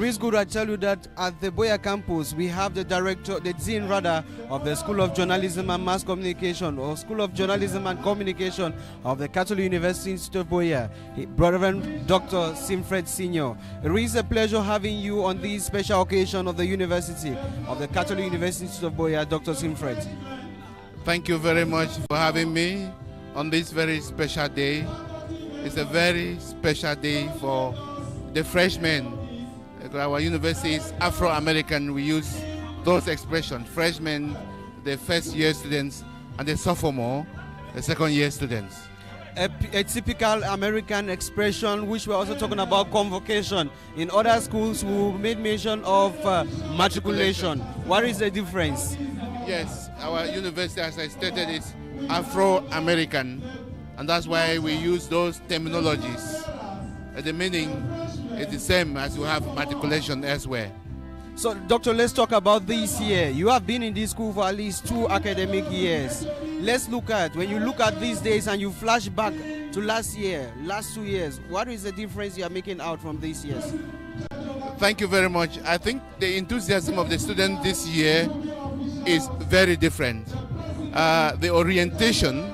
It's good I tell you that at the Buea campus, we have the dean rather, of the School of Journalism and Mass Communication, or School of Journalism and Communication of the Catholic University Institute of Buea, Reverend Dr. Simfred Sr. It is a pleasure having you on this special occasion of the University of the Catholic University Institute of Buea, Dr. Simfred. Thank you very much for having me on this very special day. It's a very special day for the freshmen. Our university is Afro-American. We use those expressions: freshmen, the first-year students, and the sophomore, the second-year students. A typical American expression, which we're also talking about convocation. In other schools, we made mention of matriculation. What is the difference? Yes, our university, as I stated, is Afro-American, and that's why we use those terminologies. The meaning is the same as you have matriculation elsewhere. So, Doctor, let's talk about this year. You have been in this school for at least 2 academic years. Let's look at, when you look at these days and you flash back to last year, last 2 years, what is the difference you are making out from these years? Thank you very much. I think the enthusiasm of the students this year is very different. The orientation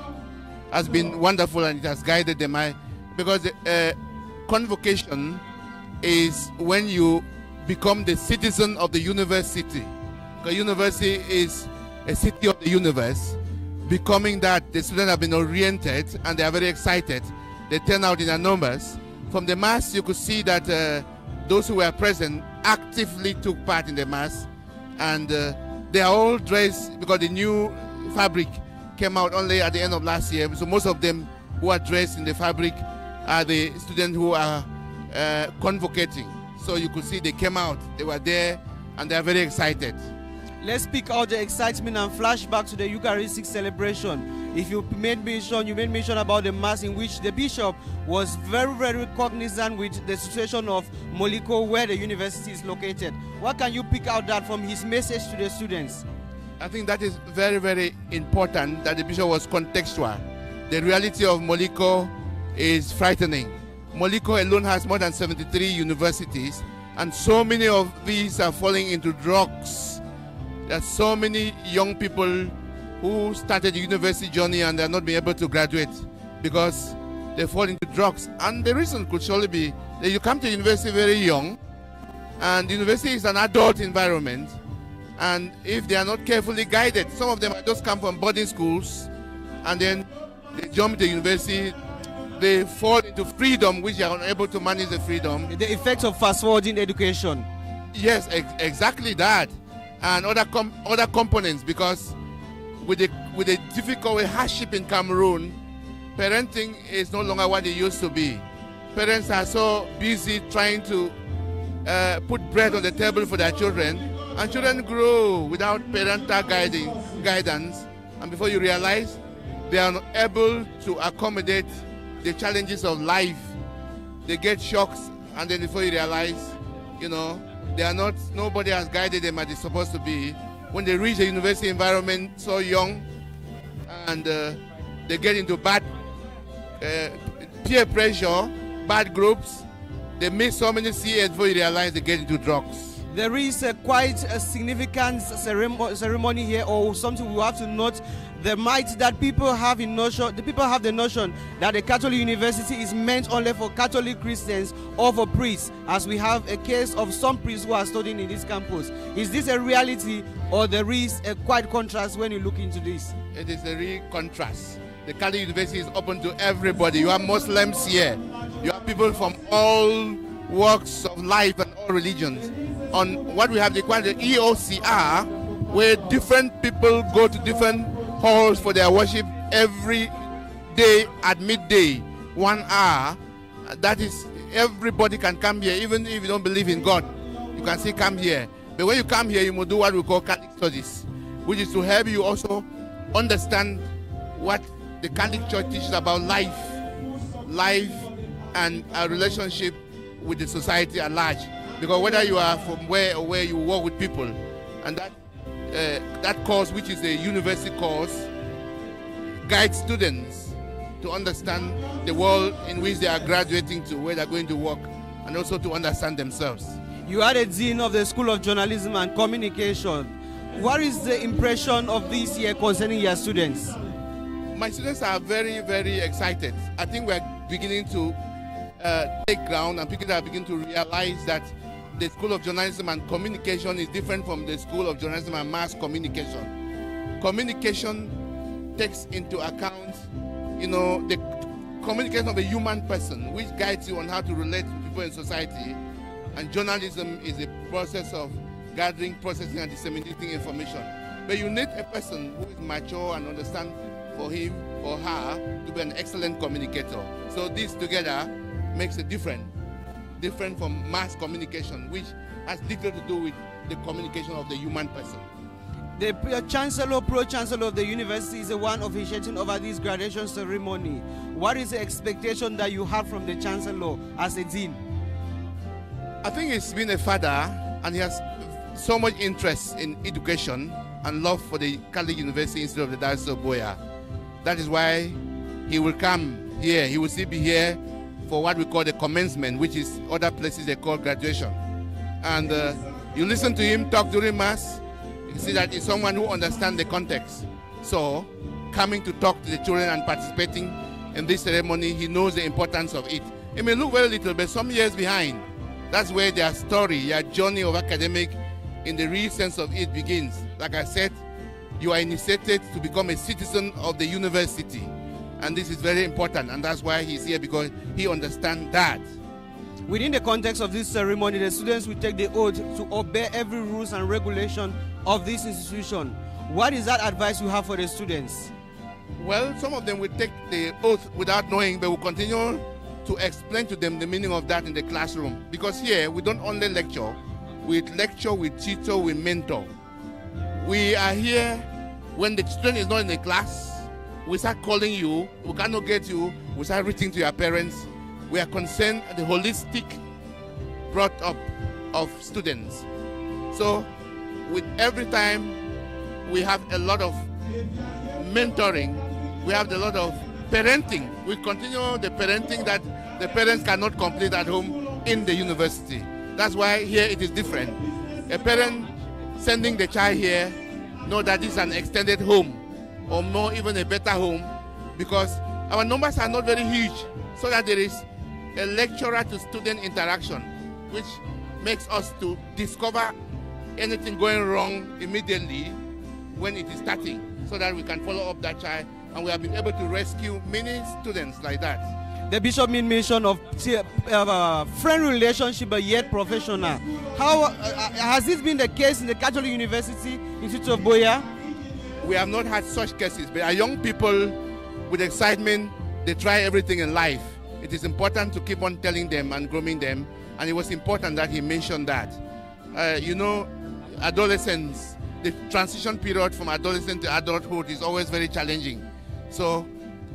has been wonderful and it has guided them. Because convocation is when you become the citizen of the university. The university is a city of the universe. Becoming that, the students have been oriented and they are very excited. They turn out in their numbers. From the mass, you could see that those who were present actively took part in the mass, and they are all dressed because the new fabric came out only at the end of last year. So most of them who are dressed in the fabric are the students who are convocating. So you could see they came out, they were there, and they are very excited. Let's speak out the excitement and flashback to the Eucharistic celebration. If you made mention about the mass in which the bishop was very, very cognizant with the situation of Moliko, where the university is located. What can you pick out that from his message to the students? I think that is very, very important that the bishop was contextual. The reality of Moliko is frightening. Moliko alone has more than 73 universities, and so many of these are falling into drugs. There are so many young people who started the university journey and they are not being able to graduate because they fall into drugs. And the reason could surely be that you come to university very young, and the university is an adult environment, and if they are not carefully guided, some of them just come from boarding schools and then they jump to university, they fall into freedom which they are unable to manage the freedom. The effects of fast-forwarding education. Yes, exactly that. And other components, because with the difficult hardship in Cameroon, parenting is no longer what it used to be. Parents are so busy trying to put bread on the table for their children, and children grow without parental guidance, and before you realize, they are not able to accommodate the challenges of life. They get shocks, and then before you realize, they are not, nobody has guided them as it's supposed to be. When they reach the university environment so young, and they get into bad peer pressure, bad groups, they miss so many CAs before you realize they get into drugs. There is quite a significant ceremony here, or something we have to note. The might that people have in notion, the people have the notion that the Catholic University is meant only for Catholic Christians or for priests, as we have a case of some priests who are studying in this campus. Is this a reality, or there is a quite contrast when you look into this? It is a real contrast. The Catholic University is open to everybody. You have Muslims here. You have people from all walks of life and all religions. On what we have, they call the EOCR, where different people go to different halls for their worship every day at midday, 1 hour. That is, everybody can come here, even if you don't believe in God. You can still come here. But when you come here, you must do what we call Catholic studies, which is to help you also understand what the Catholic Church teaches about life and our relationship with the society at large. Because whether you are from where or where you work with people, and that course, which is a university course, guides students to understand the world in which they are graduating to, where they're going to work, and also to understand themselves. You are the Dean of the School of Journalism and Communication. What is the impression of this year concerning your students? My students are very, very excited. I think we're beginning to take ground, and people are beginning to realize that the School of Journalism and Communication is different from the School of Journalism and Mass Communication. Communication takes into account, the communication of a human person, which guides you on how to relate to people in society. And journalism is a process of gathering, processing, and disseminating information. But you need a person who is mature and understand for him or her to be an excellent communicator. So this together makes it different from mass communication, which has little to do with the communication of the human person. The Chancellor, Pro-Chancellor of the university is the one officiating over this graduation ceremony. What is the expectation that you have from the Chancellor as a Dean? I think he's been a father, and he has so much interest in education and love for the Catholic University Institute of the Diocese of Buea. That is why he will come here. He will still be here for what we call the commencement, which is other places they call graduation. And you listen to him talk during Mass, you see that he's someone who understands the context. So, coming to talk to the children and participating in this ceremony, he knows the importance of it. It may look very little, but some years behind, that's where their story, their journey of academic, in the real sense of it, begins. Like I said, you are initiated to become a citizen of the university. And this is very important, and that's why he's here, because he understands that. Within the context of this ceremony, the students will take the oath to obey every rules and regulation of this institution. What is that advice you have for the students? Well, some of them will take the oath without knowing, but will continue to explain to them the meaning of that in the classroom. Because here, we don't only lecture, we teach, we mentor. We are here when the student is not in the class. We start calling you, we cannot get you, we start reaching to your parents. We are concerned with the holistic brought up of students. So with every time we have a lot of mentoring, we have a lot of parenting. We continue the parenting that the parents cannot complete at home in the university. That's why here it is different. A parent sending the child here know that this is an extended home, or more, even a better home, because our numbers are not very huge, so that there is a lecturer to student interaction, which makes us to discover anything going wrong immediately when it is starting, so that we can follow up that child, and we have been able to rescue many students like that. The Bishop made mention of friend relationship, but yet professional. How has this been the case in the Catholic University Institute of Buea? We have not had such cases, but our young people with excitement, they try everything in life. It is important to keep on telling them and grooming them, and it was important that he mentioned that. Adolescents, the transition period from adolescent to adulthood is always very challenging. So,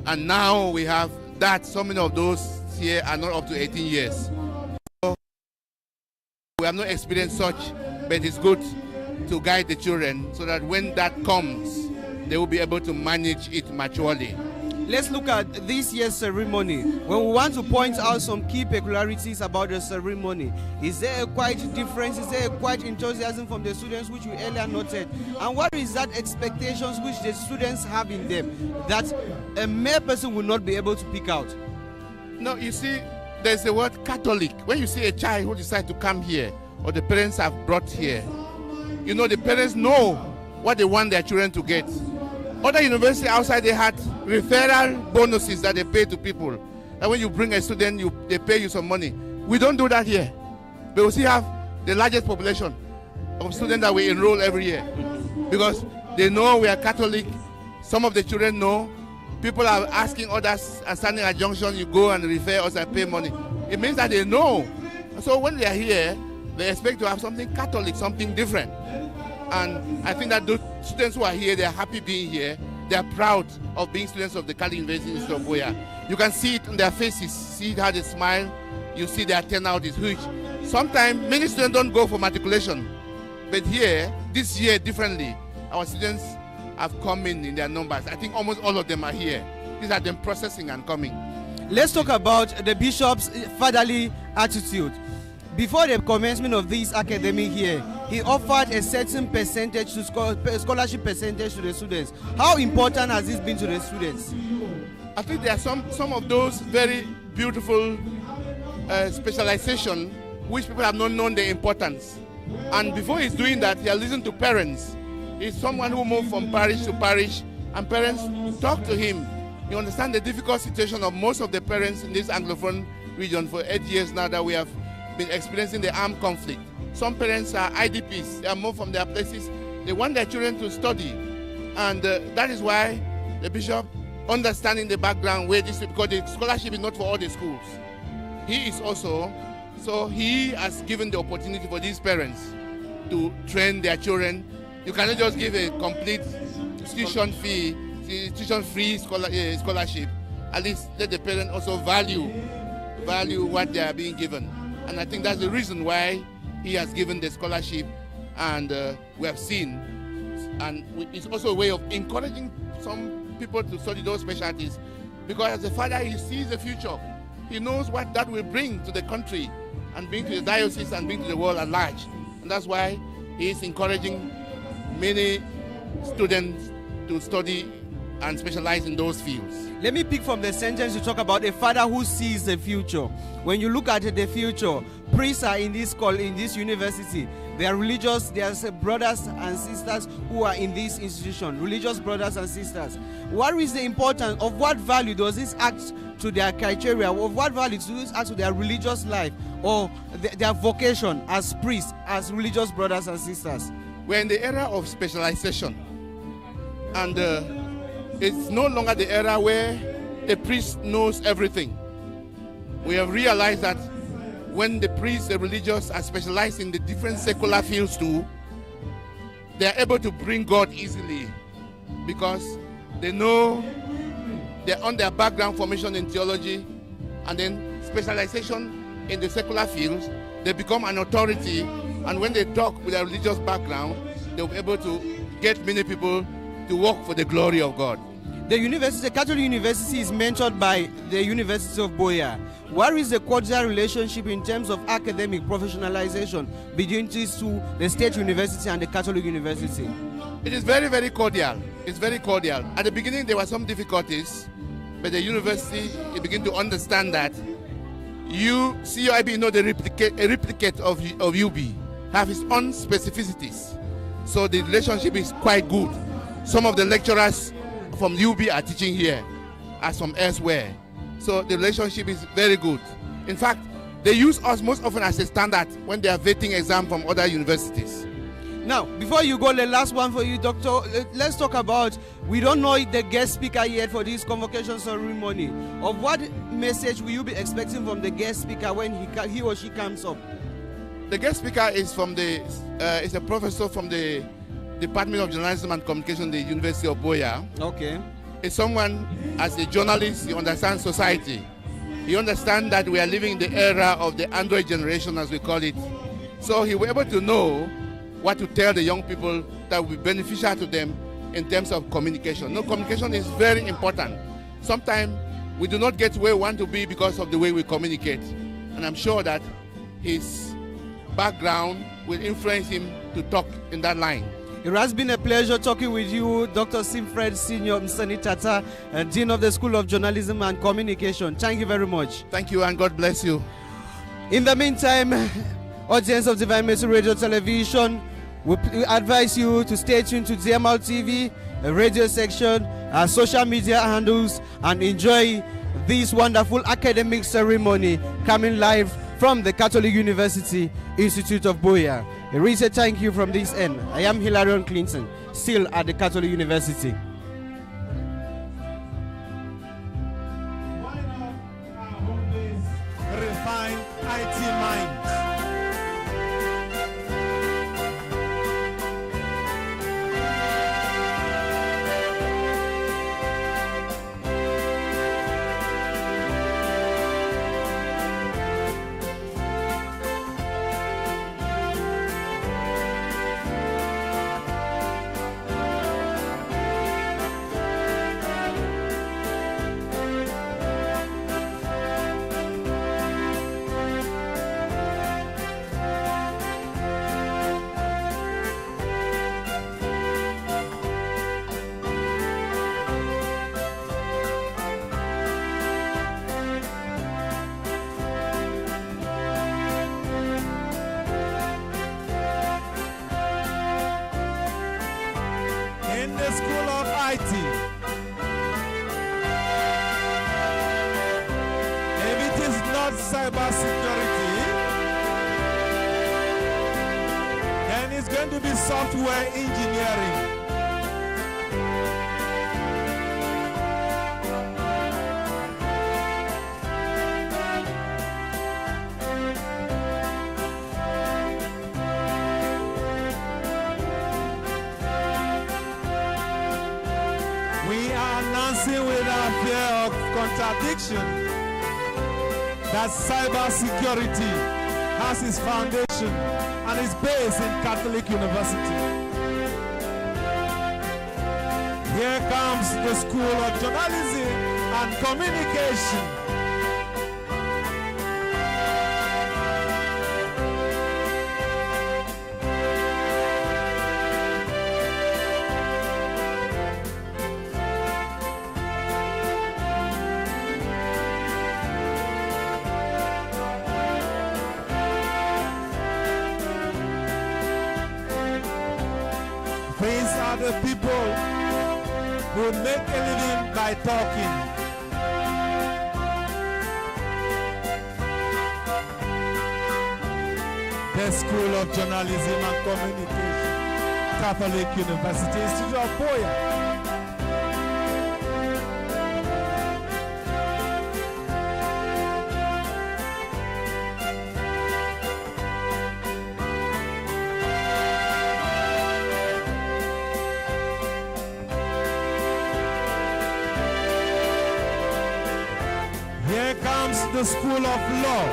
and now we have that so many of those here are not up to 18 years. So, we have not experienced such, but it's good to guide the children so that when that comes, they will be able to manage it maturely. Let's look at this year's ceremony. When we want to point out some key peculiarities about the ceremony, is there a quite difference? Is there a quite enthusiasm from the students which we earlier noted? And what is that expectations which the students have in them that a mere person will not be able to pick out? No, you see, there's the word Catholic. When you see a child who decides to come here, or the parents have brought here, the parents know what they want their children to get. Other universities outside, they had referral bonuses that they pay to people. And when you bring a student, they pay you some money. We don't do that here. But we still have the largest population of students that we enroll every year. Because they know we are Catholic. Some of the children know. People are asking others and standing at junction, you go and refer us and pay money. It means that they know. So when they are here, they expect to have something Catholic, something different. And I think that those students who are here, they are happy being here. They are proud of being students of the Catholic University Institute of Buea. You can see it in their faces, see how they smile. You see their turnout is huge. Sometimes many students don't go for matriculation. But here, this year differently, our students have come in their numbers. I think almost all of them are here. These are them processing and coming. Let's talk about the bishop's fatherly attitude. Before the commencement of this academic year, he offered a certain percentage to scholarship percentage to the students. How important has this been to the students? I think there are some of those very beautiful specialization which people have not known the importance. And before he's doing that, he has listened to parents. He's someone who moved from parish to parish, and parents talk to him. You understand the difficult situation of most of the parents in this Anglophone region for 8 years now that we have been experiencing the armed conflict. Some parents are IDPs. They are moved from their places. They want their children to study. And that is why the bishop, understanding the background where this, because the scholarship is not for all the schools. He is also, so he has given the opportunity for these parents to train their children. You cannot just give a complete tuition-free scholarship. At least let the parent also value what they are being given. And I think that's the reason why he has given the scholarship, and we have seen. And it's also a way of encouraging some people to study those specialties, because as a father, he sees the future. He knows what that will bring to the country and bring to the diocese and bring to the world at large. And that's why he is encouraging many students to study and specialize in those fields. Let me pick from the sentence you talk about a father who sees the future. When you look at the future, priests are in this university. They are religious, they are brothers and sisters who are in this institution, religious brothers and sisters. What is the importance of what value does this add to their criteria? Of what value does this add to their religious life or their vocation as priests, as religious brothers and sisters? We're in the era of specialization, and it's no longer the era where the priest knows everything. We have realized that when the priests, the religious, are specialized in the different secular fields too, they are able to bring God easily, because they know they're on their background formation in theology, and then specialization in the secular fields, they become an authority, and when they talk with their religious background, they'll be able to get many people to work for the glory of God. The university, the Catholic University, is mentored by the University of Buea. What is the cordial relationship in terms of academic professionalization between these two, the State University and the Catholic University? It is very, very cordial. It's very cordial. At the beginning, there were some difficulties, but the university began to understand that CUIB, not a replicate of UB, have its own specificities. So the relationship is quite good. Some of the lecturers from UB are teaching here as from elsewhere. So the relationship is very good. In fact, they use us most often as a standard when they are vetting exams from other universities. Now, before you go, the last one for you, Doctor, let's talk about, we don't know the guest speaker yet for this convocation ceremony. Of what message will you be expecting from the guest speaker when he or she comes up? The guest speaker is from is a professor from the Department of Journalism and Communication, the University of Buea. Okay. It's someone, as a journalist, he understands society. He understands that we are living in the era of the Android generation, as we call it. So he will be able to know what to tell the young people that will be beneficial to them in terms of communication. No, communication is very important. Sometimes we do not get where we want to be because of the way we communicate. And I'm sure that his background will influence him to talk in that line. It has been a pleasure talking with you, Dr. Simfred Senior Msanitata, Dean of the School of Journalism and Communication. Thank you very much. Thank you, and God bless you. In the meantime, audience of Divine Mercy Radio Television, we advise you to stay tuned to DML TV, radio section, social media handles, and enjoy this wonderful academic ceremony coming live from the Catholic University Institute of Buea. A reason thank you from this end. I am Hilarion Clinton, still at the Catholic University. Refine IT mind. IT. If it is not cybersecurity, then it's going to be software engineering. Without fear of contradiction, that cybersecurity has its foundation and is based in Catholic University. Here comes the School of Journalism and Communication. These are the people who make a living by talking. The School of Journalism and Communication, Catholic University, Institute of Buea. Here comes the School of Law.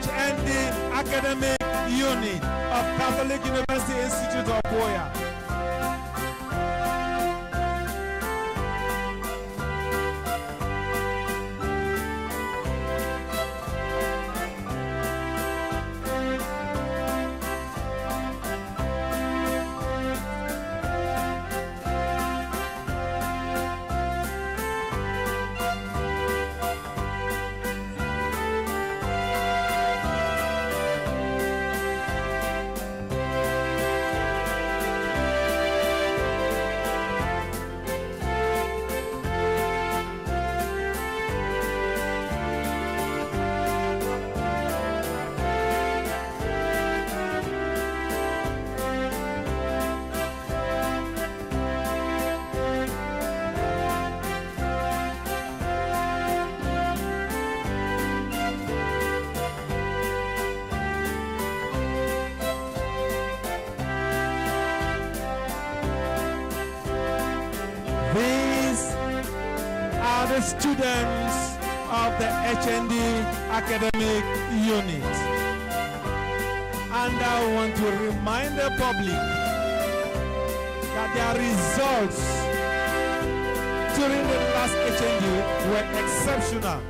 HND Academic Unit of Catholic University Institute of Buea. The students of the HND Academic Unit, and I want to remind the public that their results during the last HND were exceptional.